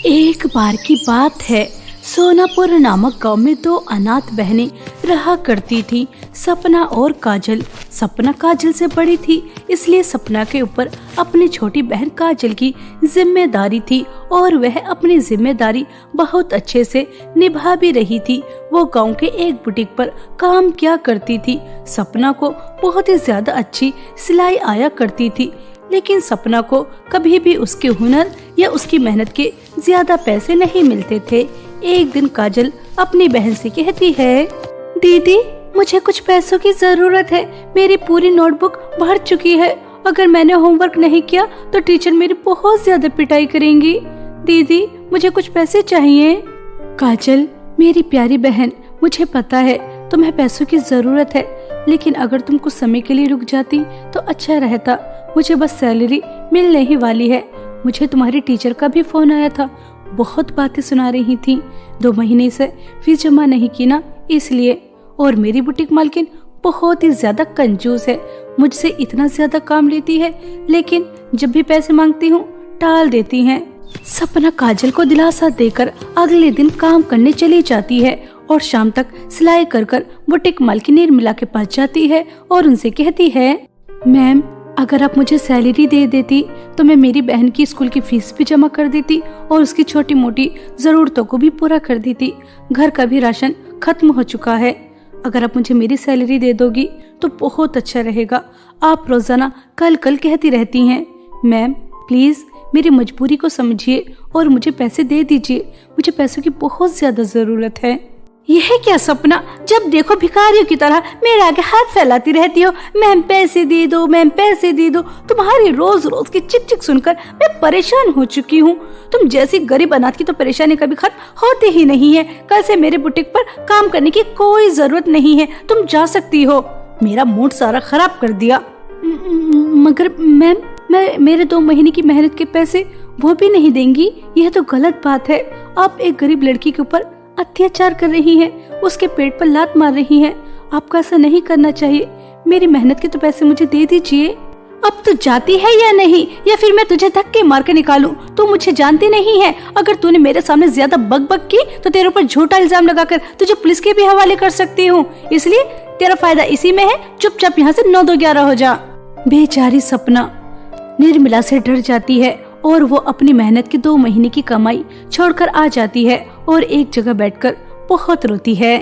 एक बार की बात है, सोनापुर नामक गांव में दो अनाथ बहनें रहा करती थी, सपना और काजल। सपना काजल से बड़ी थी, इसलिए सपना के ऊपर अपनी छोटी बहन काजल की जिम्मेदारी थी और वह अपनी जिम्मेदारी बहुत अच्छे से निभा भी रही थी। वो गांव के एक बुटीक पर काम किया करती थी। सपना को बहुत ही ज्यादा अच्छी सिलाई आया करती थी, लेकिन सपना को कभी भी उसके हुनर या उसकी मेहनत के ज्यादा पैसे नहीं मिलते थे। एक दिन काजल अपनी बहन से कहती है, दीदी मुझे कुछ पैसों की जरूरत है, मेरी पूरी नोटबुक भर चुकी है। अगर मैंने होमवर्क नहीं किया तो टीचर मेरी बहुत ज्यादा पिटाई करेंगी। दीदी मुझे कुछ पैसे चाहिए। काजल मेरी प्यारी बहन, मुझे पता है तुम्हें पैसों की जरूरत है, लेकिन अगर तुम कुछ समय के लिए रुक जाती तो अच्छा रहता। मुझे बस सैलरी मिलने ही वाली है। मुझे तुम्हारी टीचर का भी फोन आया था, बहुत बातें सुना रही थी। 2 महीने से फीस जमा नहीं की ना, इसलिए। और मेरी बुटीक मालकिन बहुत ही ज्यादा कंजूस है, मुझसे इतना ज्यादा काम लेती है, लेकिन जब भी पैसे मांगती हूँ टाल देती हैं। सपना काजल को दिलासा देकर अगले दिन काम करने चली जाती है और शाम तक सिलाई कर कर बुटीक मालकिन निर्मला के पास जाती है और उनसे कहती है, मैम अगर आप मुझे सैलरी दे देती तो मैं मेरी बहन की स्कूल की फीस भी जमा कर देती और उसकी छोटी मोटी जरूरतों को भी पूरा कर देती। घर का भी राशन खत्म हो चुका है। अगर आप मुझे मेरी सैलरी दे दोगी तो बहुत अच्छा रहेगा। आप रोजाना कल कल कहती रहती हैं। मैम प्लीज मेरी मजबूरी को समझिए और मुझे पैसे दे दीजिए, मुझे पैसों की बहुत ज्यादा जरूरत है। यह क्या सपना, जब देखो भिखारियों की तरह मेरे आगे हाथ फैलाती रहती हो, मैम पैसे दे दो, मैम पैसे दे दो। तुम्हारी रोज रोज की चिक चिक सुनकर मैं परेशान हो चुकी हूँ। तुम जैसी गरीब अनाथ की तो परेशानी कभी खत्म होती ही नहीं है। कल से मेरे बुटीक पर काम करने की कोई जरूरत नहीं है, तुम जा सकती हो। मेरा मूड सारा खराब कर दिया। मगर मैम मैं मेरे 2 महीने की मेहनत के पैसे वो भी नहीं देंगी, यह तो गलत बात है। आप एक गरीब लड़की के ऊपर अत्याचार कर रही हैं, उसके पेट पर लात मार रही हैं। आपको ऐसा नहीं करना चाहिए। मेरी मेहनत के तो पैसे मुझे दे दीजिए। अब तू जाती है या नहीं, या फिर मैं तुझे धक्के मार के निकालूं? तू मुझे जानती नहीं है। अगर तूने मेरे सामने ज्यादा बक की तो तेरे ऊपर झूठा इल्जाम लगाकर तुझे पुलिस के भी हवाले कर सकती हूँ। इसलिए तेरा फायदा इसी में है, चुपचाप यहाँ से 9-2-11 हो जा। बेचारी सपना निर्मला से डर जाती है और वो अपनी मेहनत की 2 महीने की कमाई छोड़कर आ जाती है और एक जगह बैठकर बहुत रोती है।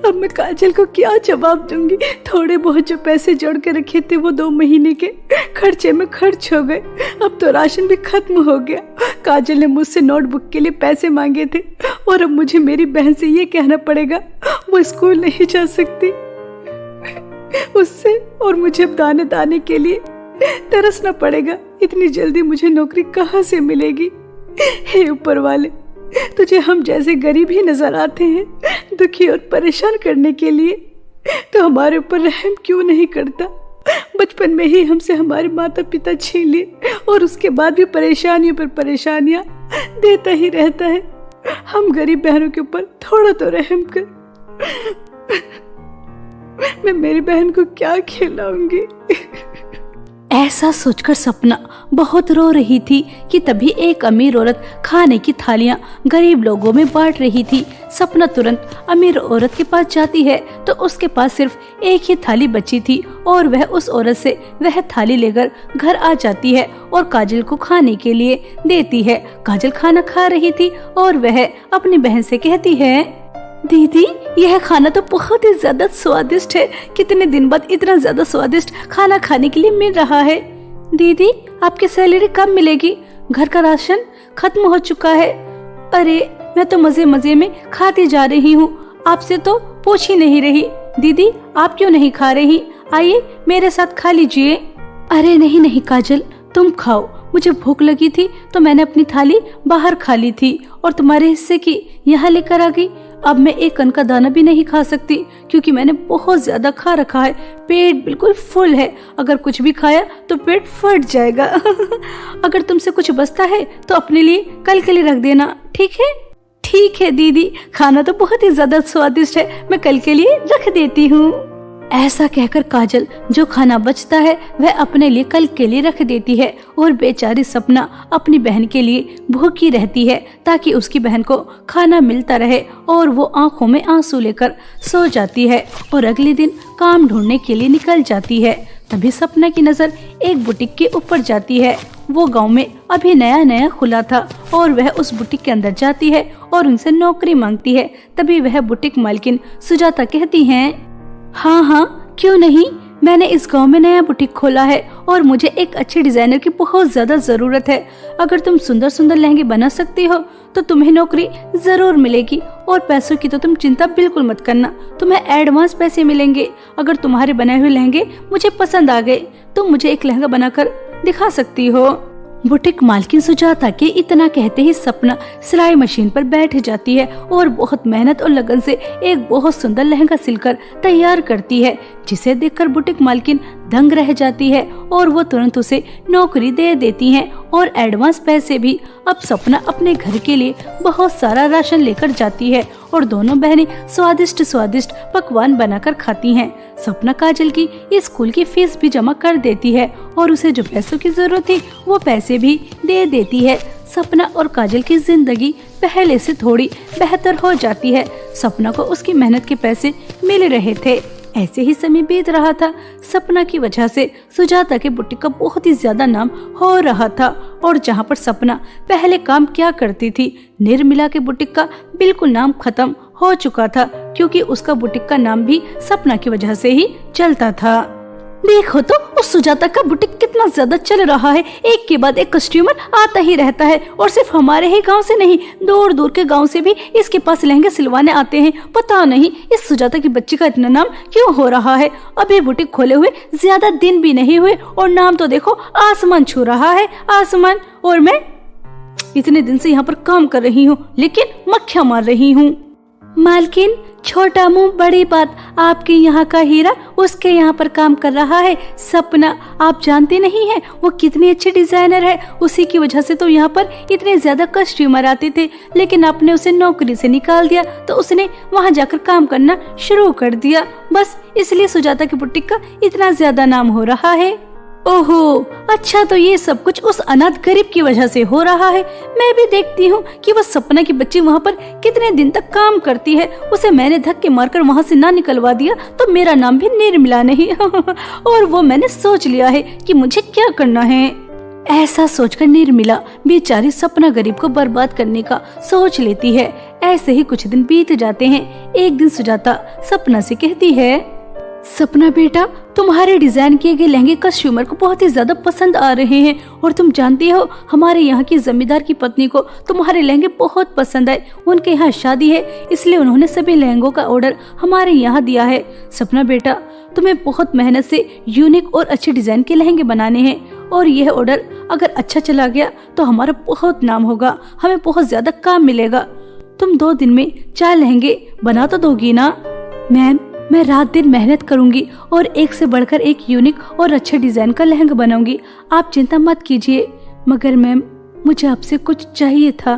अब मैं काजल को क्या जवाब दूंगी? थोड़े बहुत जो पैसे जोड़ के रखे थे वो 2 महीने के खर्चे में खर्च हो गए। अब तो राशन भी खत्म हो गया। काजल ने मुझसे नोटबुक के लिए पैसे मांगे थे और अब मुझे मेरी बहन से ये कहना पड़ेगा वो स्कूल नहीं जा सकती। उससे और मुझे अब दाने दाने के लिए तरसना पड़ेगा। इतनी जल्दी मुझे नौकरी कहाँ से मिलेगी? हे ऊपर वाले, तुझे हम जैसे गरीब ही नजर आते हैं दुखी और परेशान करने के लिए, तो हमारे ऊपर रहम क्यों नहीं करता? बचपन में ही हमसे हमारे माता पिता छीन लिए और उसके बाद भी परेशानियों पर परेशानियां देता ही रहता है। हम गरीब बहनों के ऊपर थोड़ा तो रहम कर। मैं मेरी बहन को क्या खिलाऊंगी? ऐसा सोचकर सपना बहुत रो रही थी कि तभी एक अमीर औरत खाने की थालियां गरीब लोगों में बांट रही थी। सपना तुरंत अमीर औरत के पास जाती है तो उसके पास सिर्फ एक ही थाली बची थी और वह उस औरत से वह थाली लेकर घर आ जाती है और काजल को खाने के लिए देती है। काजल खाना खा रही थी और वह अपनी बहन से कहती है, दीदी यह खाना तो बहुत ही ज्यादा स्वादिष्ट है। कितने दिन बाद इतना ज्यादा स्वादिष्ट खाना खाने के लिए मिल रहा है। दीदी आपकी सैलरी कब मिलेगी? घर का राशन खत्म हो चुका है। अरे मैं तो मजे मजे में खाती जा रही हूँ, आपसे तो पूछ ही नहीं रही। दीदी आप क्यों नहीं खा रही? आइए मेरे साथ खा लीजिए। अरे नहीं नहीं काजल, तुम खाओ। मुझे भूख लगी थी तो मैंने अपनी थाली बाहर खा ली थी और तुम्हारे हिस्से की यहाँ लेकर आ गई। अब मैं एक कण का दाना भी नहीं खा सकती क्योंकि मैंने बहुत ज्यादा खा रखा है। पेट बिल्कुल फुल है, अगर कुछ भी खाया तो पेट फट जाएगा। अगर तुमसे कुछ बचता है तो अपने लिए कल के लिए रख देना, ठीक है? ठीक है दीदी, खाना तो बहुत ही ज्यादा स्वादिष्ट है, मैं कल के लिए रख देती हूँ। ऐसा कहकर काजल जो खाना बचता है वह अपने लिए कल के लिए रख देती है और बेचारी सपना अपनी बहन के लिए भूखी रहती है ताकि उसकी बहन को खाना मिलता रहे, और वो आंखों में आंसू लेकर सो जाती है और अगले दिन काम ढूंढने के लिए निकल जाती है। तभी सपना की नजर एक बुटीक के ऊपर जाती है। वो गांव में अभी नया नया खुला था और वह उस बुटीक के अंदर जाती है और उनसे नौकरी मांगती है। तभी वह बुटीक मालकिन सुजाता कहती है, हाँ हाँ क्यों नहीं, मैंने इस गांव में नया बुटीक खोला है और मुझे एक अच्छे डिजाइनर की बहुत ज्यादा जरूरत है। अगर तुम सुंदर सुंदर लहंगे बना सकती हो तो तुम्हें नौकरी जरूर मिलेगी, और पैसों की तो तुम चिंता बिल्कुल मत करना, तुम्हें एडवांस पैसे मिलेंगे। अगर तुम्हारे बनाए हुए लहंगे मुझे पसंद आ गए तो मुझे एक लहंगा बनाकर दिखा सकती हो। बुटीक मालकिन सुजाता के इतना कहते ही सपना सिलाई मशीन पर बैठ जाती है और बहुत मेहनत और लगन से एक बहुत सुंदर लहंगा सिलकर तैयार करती है, जिसे देखकर बुटीक मालकिन दंग रह जाती है और वो तुरंत उसे नौकरी दे देती हैं और एडवांस पैसे भी। अब सपना अपने घर के लिए बहुत सारा राशन लेकर जाती है और दोनों बहनें स्वादिष्ट स्वादिष्ट पकवान बनाकर खाती हैं। सपना काजल की स्कूल की फीस भी जमा कर देती है और उसे जो पैसों की जरूरत थी वो पैसे भी दे देती है। सपना और काजल की जिंदगी पहले से थोड़ी बेहतर हो जाती है। सपना को उसकी मेहनत के पैसे मिल रहे थे। ऐसे ही समय बीत रहा था। सपना की वजह से सुजाता के बुटीक का बहुत ही ज्यादा नाम हो रहा था, और जहाँ पर सपना पहले काम किया करती थी, निर्मला के बुटीक का बिल्कुल नाम खत्म हो चुका था, क्योंकि उसका बुटीक का नाम भी सपना की वजह से ही चलता था। देखो तो उस सुजाता का बुटीक कितना ज्यादा चल रहा है, एक के बाद एक कस्टमर आता ही रहता है, और सिर्फ हमारे ही गांव से नहीं, दूर दूर के गांव से भी इसके पास लहंगे सिलवाने आते हैं। पता नहीं इस सुजाता की बच्ची का इतना नाम क्यों हो रहा है। अभी बुटीक खोले हुए ज्यादा दिन भी नहीं हुए और नाम तो देखो आसमान छू रहा है, आसमान। और मैं इतने दिन से यहाँ पर काम कर रही हूँ लेकिन मक्खियाँ मार रही हूँ। मालकिन, छोटा मुंह बड़ी बात, आपके यहाँ का हीरा उसके यहाँ पर काम कर रहा है। सपना, आप जानते नहीं है वो कितनी अच्छी डिजाइनर है, उसी की वजह से तो यहाँ पर इतने ज्यादा कस्टमर आते थे, लेकिन आपने उसे नौकरी से निकाल दिया तो उसने वहाँ जाकर काम करना शुरू कर दिया। बस इसलिए सुजाता की बुटीक का इतना ज्यादा नाम हो रहा है। ओहो, अच्छा तो ये सब कुछ उस अनाथ गरीब की वजह से हो रहा है। मैं भी देखती हूँ कि वह सपना की बच्ची वहाँ पर कितने दिन तक काम करती है। उसे मैंने धक्के मारकर वहाँ से ना निकलवा दिया तो मेरा नाम भी निर्मला नहीं और वो मैंने सोच लिया है कि मुझे क्या करना है। ऐसा सोचकर निर्मला बेचारी सपना गरीब को बर्बाद करने का सोच लेती है। ऐसे ही कुछ दिन बीत जाते हैं। एक दिन सुजाता सपना से कहती है, सपना बेटा, तुम्हारे डिजाइन किए गए लहंगे कस्टमर को बहुत ही ज्यादा पसंद आ रहे हैं, और तुम जानती हो हमारे यहाँ की जमींदार की पत्नी को तुम्हारे लहंगे बहुत पसंद आए। उनके यहाँ शादी है, इसलिए उन्होंने सभी लहंगों का ऑर्डर हमारे यहाँ दिया है। सपना बेटा, तुम्हें बहुत मेहनत से यूनिक और अच्छे डिजाइन के लहंगे बनाने हैं, और यह ऑर्डर अगर अच्छा चला गया तो हमारा बहुत नाम होगा, हमें बहुत ज्यादा काम मिलेगा। तुम 2 दिन में 4 लहंगे बना तो दोगी ना? मैम, मैं रात दिन मेहनत करूंगी और एक से बढ़कर एक यूनिक और अच्छे डिजाइन का लहंगा बनाऊंगी, आप चिंता मत कीजिए। मगर मैम, मुझे आपसे कुछ चाहिए था।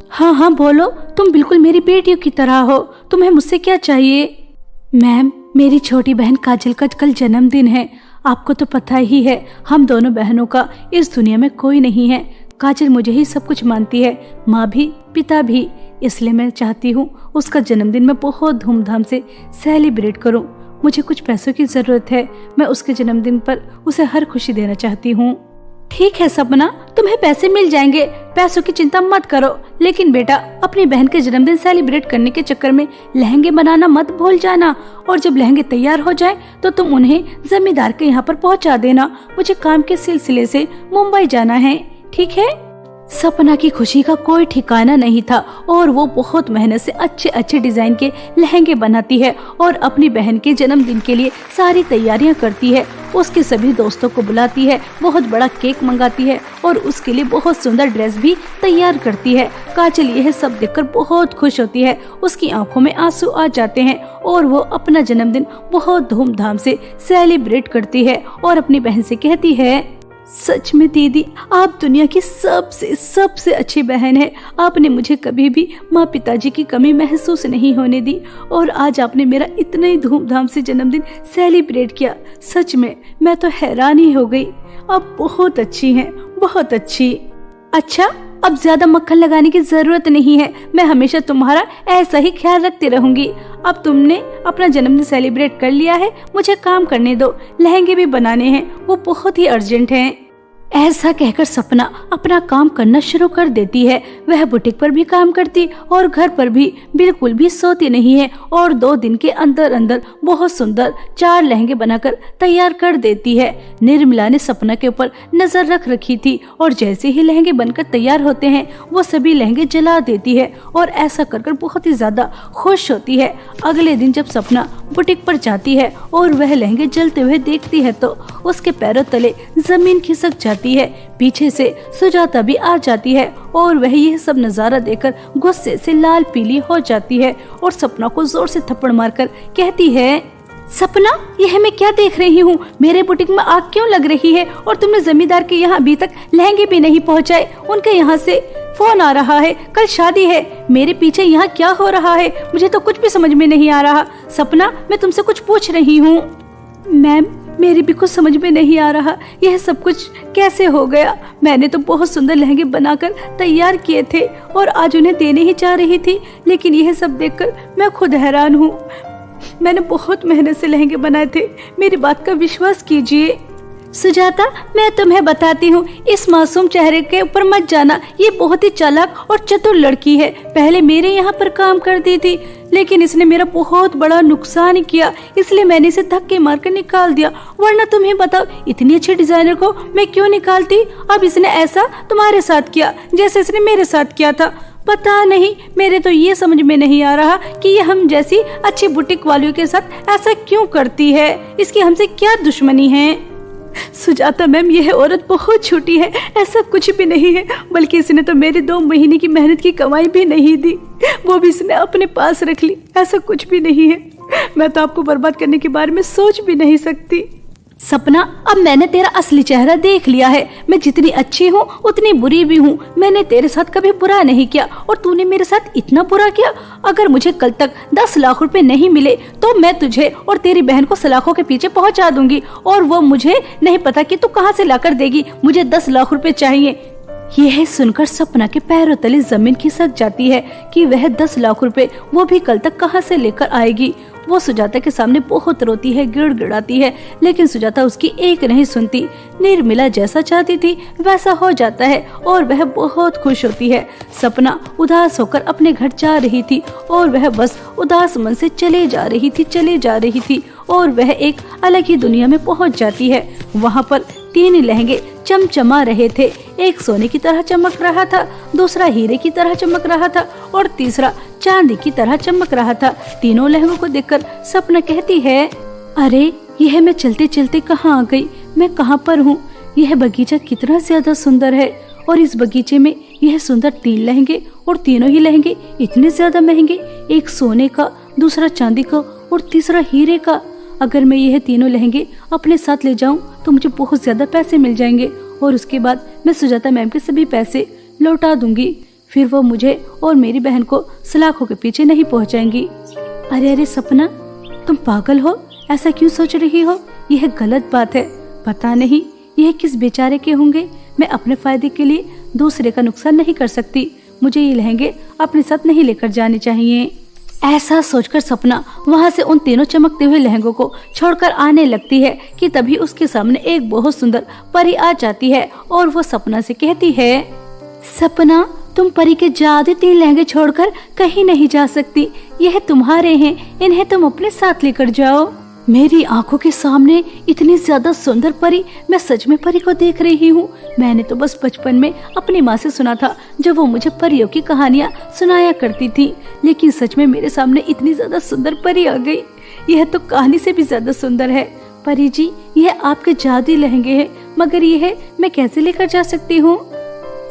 हाँ हाँ बोलो, तुम बिल्कुल मेरी बेटियों की तरह हो, तुम्हें मुझसे क्या चाहिए? मैम, मेरी छोटी बहन काजल का कल जन्मदिन है। आपको तो पता ही है हम दोनों बहनों का इस दुनिया में कोई नहीं है। काजल मुझे ही सब कुछ मानती है, माँ भी पिता भी, इसलिए मैं चाहती हूँ उसका जन्मदिन मैं बहुत धूमधाम से सेलिब्रेट करूँ। मुझे कुछ पैसों की जरूरत है, मैं उसके जन्मदिन पर उसे हर खुशी देना चाहती हूँ। ठीक है सपना, तुम्हें पैसे मिल जाएंगे, पैसों की चिंता मत करो। लेकिन बेटा, अपनी बहन के जन्मदिन सेलिब्रेट करने के चक्कर में लहंगे बनाना मत भूल जाना, और जब लहंगे तैयार हो जाए तो तुम उन्हें जमींदार के यहाँ पर पहुँचा देना। मुझे काम के सिलसिले से मुंबई जाना है, ठीक है? सपना की खुशी का कोई ठिकाना नहीं था और वो बहुत मेहनत से अच्छे अच्छे डिजाइन के लहंगे बनाती है और अपनी बहन के जन्मदिन के लिए सारी तैयारियां करती है। उसके सभी दोस्तों को बुलाती है, बहुत बड़ा केक मंगाती है और उसके लिए बहुत सुंदर ड्रेस भी तैयार करती है। काजल यह सब देखकर बहुत खुश होती है, उसकी आंखों में आंसू आ जाते हैं और वो अपना जन्मदिन बहुत धूमधाम से सेलिब्रेट करती है और अपनी बहन से कहती है, सच में दीदी, आप दुनिया की सबसे सबसे अच्छी बहन है। आपने मुझे कभी भी माँ पिताजी की कमी महसूस नहीं होने दी और आज आपने मेरा इतना ही धूमधाम से जन्मदिन सेलिब्रेट किया। सच में मैं तो हैरान ही हो गई। आप बहुत अच्छी हैं, बहुत अच्छी। अच्छा, अब ज्यादा मक्खन लगाने की जरूरत नहीं है। मैं हमेशा तुम्हारा ऐसा ही ख्याल रखती रहूंगी। अब तुमने अपना जन्मदिन सेलिब्रेट कर लिया है, मुझे काम करने दो। लहंगे भी बनाने हैं, वो बहुत ही अर्जेंट हैं। ऐसा कहकर सपना अपना काम करना शुरू कर देती है। वह बुटीक पर भी काम करती और घर पर भी बिल्कुल भी सोती नहीं है और 2 दिन के अंदर अंदर बहुत सुंदर 4 लहंगे बनाकर तैयार कर देती है। निर्मला ने सपना के ऊपर नजर रख रखी थी और जैसे ही लहंगे बनकर तैयार होते हैं वो सभी लहंगे जला देती है और ऐसा कर बहुत ही ज्यादा खुश होती है। अगले दिन जब सपना बुटीक पर जाती है और वह लहंगे जलते हुए देखती है तो उसके पैरों तले जमीन खिसक जाती है। पीछे से सुजाता भी आ जाती है और वह यह सब नजारा देखकर गुस्से से लाल पीली हो जाती है और सपना को जोर से थप्पड़ मारकर कहती है, सपना, यह मैं क्या देख रही हूँ? मेरे बुटीक में आग क्यों लग रही है? और तुमने जमींदार के यहाँ अभी तक लहंगे भी नहीं पहुँचाए। उनके यहाँ से फोन आ रहा है, कल शादी है। मेरे पीछे यहाँ क्या हो रहा है? मुझे तो कुछ भी समझ में नहीं आ रहा। सपना, मैं तुमसे कुछ पूछ रही हूँ। मैम, मेरी भी कुछ समझ में नहीं आ रहा, यह सब कुछ कैसे हो गया। मैंने तो बहुत सुंदर लहंगे बनाकर तैयार किए थे और आज उन्हें देने ही जा रही थी, लेकिन यह सब देखकर मैं खुद हैरान हूँ। मैंने बहुत मेहनत से लहंगे बनाए थे, मेरी बात का विश्वास कीजिए। सुजाता, मैं तुम्हें बताती हूँ, इस मासूम चेहरे के ऊपर मत जाना। ये बहुत ही चालाक और चतुर लड़की है। पहले मेरे यहाँ पर काम करती थी, लेकिन इसने मेरा बहुत बड़ा नुकसान किया, इसलिए मैंने इसे धक्के मारकर निकाल दिया। वरना तुम्हें बताओ, इतनी अच्छी डिजाइनर को मैं क्यों निकालती। अब इसने ऐसा तुम्हारे साथ किया जैसे इसने मेरे साथ किया था। पता नहीं, मेरे तो ये समझ में नहीं आ रहा कि ये हम जैसी अच्छी बुटीक वालों के साथ ऐसा क्यों करती है। इसकी हमसे क्या दुश्मनी है? सुजाता मैम, यह औरत बहुत छोटी है, ऐसा कुछ भी नहीं है। बल्कि इसने तो मेरी 2 महीने की मेहनत की कमाई भी नहीं दी, वो भी इसने अपने पास रख ली। ऐसा कुछ भी नहीं है। मैं तो आपको बर्बाद करने के बारे में सोच भी नहीं सकती। सपना, अब मैंने तेरा असली चेहरा देख लिया है। मैं जितनी अच्छी हूँ उतनी बुरी भी हूँ। मैंने तेरे साथ कभी बुरा नहीं किया और तूने मेरे साथ इतना बुरा किया। अगर मुझे कल तक 10 लाख रुपए नहीं मिले तो मैं तुझे और तेरी बहन को सलाखों के पीछे पहुँचा दूंगी और वो मुझे नहीं पता कि तू कहाँ से लाकर देगी। मुझे 10 लाख रुपए चाहिए। यह सुनकर सपना के पैरों तले जमीन खिसक जाती है कि वह 10 लाख रुपए वो भी कल तक कहाँ से लेकर आएगी। वो सुजाता के सामने बहुत रोती है, गिड़गिड़ाती है, लेकिन सुजाता उसकी एक नहीं सुनती। निर्मला जैसा चाहती थी वैसा हो जाता है और वह बहुत खुश होती है। सपना उदास होकर अपने घर जा रही थी और वह बस उदास मन से चले जा रही थी और वह एक अलग ही दुनिया में पहुंच जाती है। वहाँ पर 3 लहंगे चमचमा रहे थे। एक सोने की तरह चमक रहा था, दूसरा हीरे की तरह चमक रहा था और तीसरा चांदी की तरह चमक रहा था। तीनों लहंगों को देखकर सपना कहती है, अरे यह मैं चलते चलते कहाँ आ गई। मैं कहाँ पर हूँ? यह बगीचा कितना ज्यादा सुंदर है और इस बगीचे में यह सुंदर 3 लहंगे और तीनों ही लहंगे इतने ज्यादा महंगे। एक सोने का, दूसरा चांदी का और तीसरा हीरे का। अगर मैं यह तीनों लहंगे अपने साथ ले जाऊं तो मुझे बहुत ज्यादा पैसे मिल जाएंगे और उसके बाद मैं सुजाता मैम के सभी पैसे लौटा दूंगी। फिर वो मुझे और मेरी बहन को सलाखों के पीछे नहीं पहुंचाएंगी। अरे सपना, तुम पागल हो? ऐसा क्यों सोच रही हो? यह गलत बात है। पता नहीं यह किस बेचारे के होंगे। मैं अपने फायदे के लिए दूसरे का नुकसान नहीं कर सकती। मुझे ये लहंगे अपने साथ नहीं लेकर जाने चाहिए। ऐसा सोचकर सपना वहाँ से उन तीनों चमकते हुए लहंगों को छोड़कर आने लगती है कि तभी उसके सामने एक बहुत सुंदर परी आ जाती है और वो सपना से कहती है, सपना, तुम परी के जादू 3 लहंगे छोड़कर कहीं नहीं जा सकती। यह तुम्हारे हैं, इन्हें तुम अपने साथ लेकर जाओ। मेरी आंखों के सामने इतनी ज्यादा सुंदर परी, मैं सच में परी को देख रही हूँ। मैंने तो बस बचपन में अपनी माँ से सुना था जब वो मुझे परियों की कहानियाँ सुनाया करती थी, लेकिन सच में मेरे सामने इतनी ज्यादा सुंदर परी आ गई। यह तो कहानी से भी ज्यादा सुंदर है। परी जी, यह आपके जादुई लहंगे हैं, मगर यह मैं कैसे लेकर जा सकती हूँ?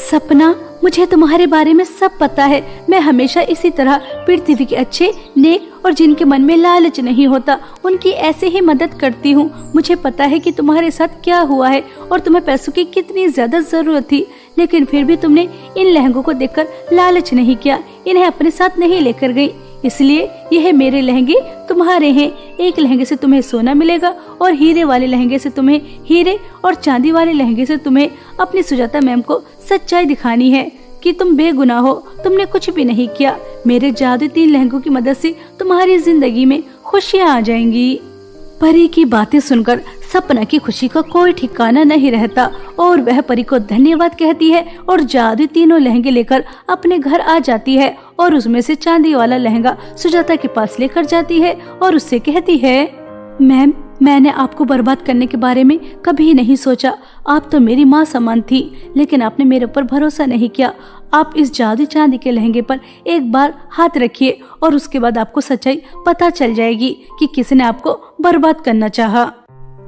सपना, मुझे तुम्हारे बारे में सब पता है। मैं हमेशा इसी तरह पृथ्वी के अच्छे, नेक और जिनके मन में लालच नहीं होता उनकी ऐसे ही मदद करती हूँ। मुझे पता है कि तुम्हारे साथ क्या हुआ है और तुम्हें पैसों की कितनी ज्यादा जरूरत थी, लेकिन फिर भी तुमने इन लहंगों को देखकर लालच नहीं किया, इन्हें अपने साथ नहीं लेकर गई। इसलिए यह मेरे लहंगे तुम्हारे हैं। एक लहंगे से तुम्हें सोना मिलेगा और हीरे वाले लहंगे से तुम्हें हीरे और चांदी वाले लहंगे से तुम्हें अपनी सुजाता मैम को सच्चाई दिखानी है कि तुम बेगुनाह हो, तुमने कुछ भी नहीं किया। मेरे जादू 3 लहंगों की मदद से तुम्हारी जिंदगी में खुशियाँ आ जाएंगी। परी की बातें सुनकर सपना की खुशी का कोई ठिकाना नहीं रहता और वह परी को धन्यवाद कहती है और जादू 3 लहंगे लेकर अपने घर आ जाती है और उसमें से चांदी वाला लहंगा सुजाता के पास लेकर जाती है और उससे कहती है, मैम, मैंने आपको बर्बाद करने के बारे में कभी नहीं सोचा। आप तो मेरी माँ समान थी, लेकिन आपने मेरे ऊपर भरोसा नहीं किया। आप इस जादू चांदी के लहंगे पर एक बार हाथ रखिए और उसके बाद आपको सच्चाई पता चल जाएगी कि किसने आपको बर्बाद करना चाहा।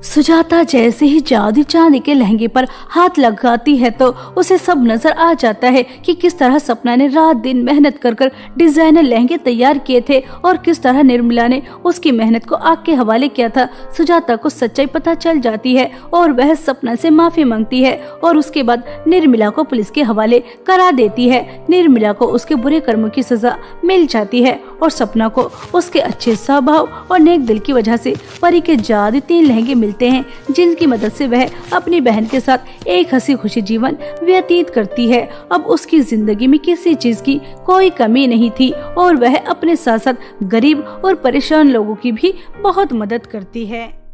सुजाता जैसे ही जादू चांदी के लहंगे पर हाथ लगाती है तो उसे सब नजर आ जाता है कि किस तरह सपना ने रात दिन मेहनत कर कर डिजाइनर लहंगे तैयार किए थे और किस तरह निर्मला ने उसकी मेहनत को आग के हवाले किया था। सुजाता को सच्चाई पता चल जाती है और वह सपना से माफी मांगती है और उसके बाद निर्मला को पुलिस के हवाले करा देती है। निर्मला को उसके बुरे कर्मों की सजा मिल जाती है और सपना को उसके अच्छे स्वभाव और नेक दिल की वजह से परी के जादू 3 लहंगे मिलते हैं, जिनकी मदद से वह अपनी बहन के साथ एक हंसी खुशी जीवन व्यतीत करती है। अब उसकी जिंदगी में किसी चीज की कोई कमी नहीं थी और वह अपने साथ साथ गरीब और परेशान लोगों की भी बहुत मदद करती है।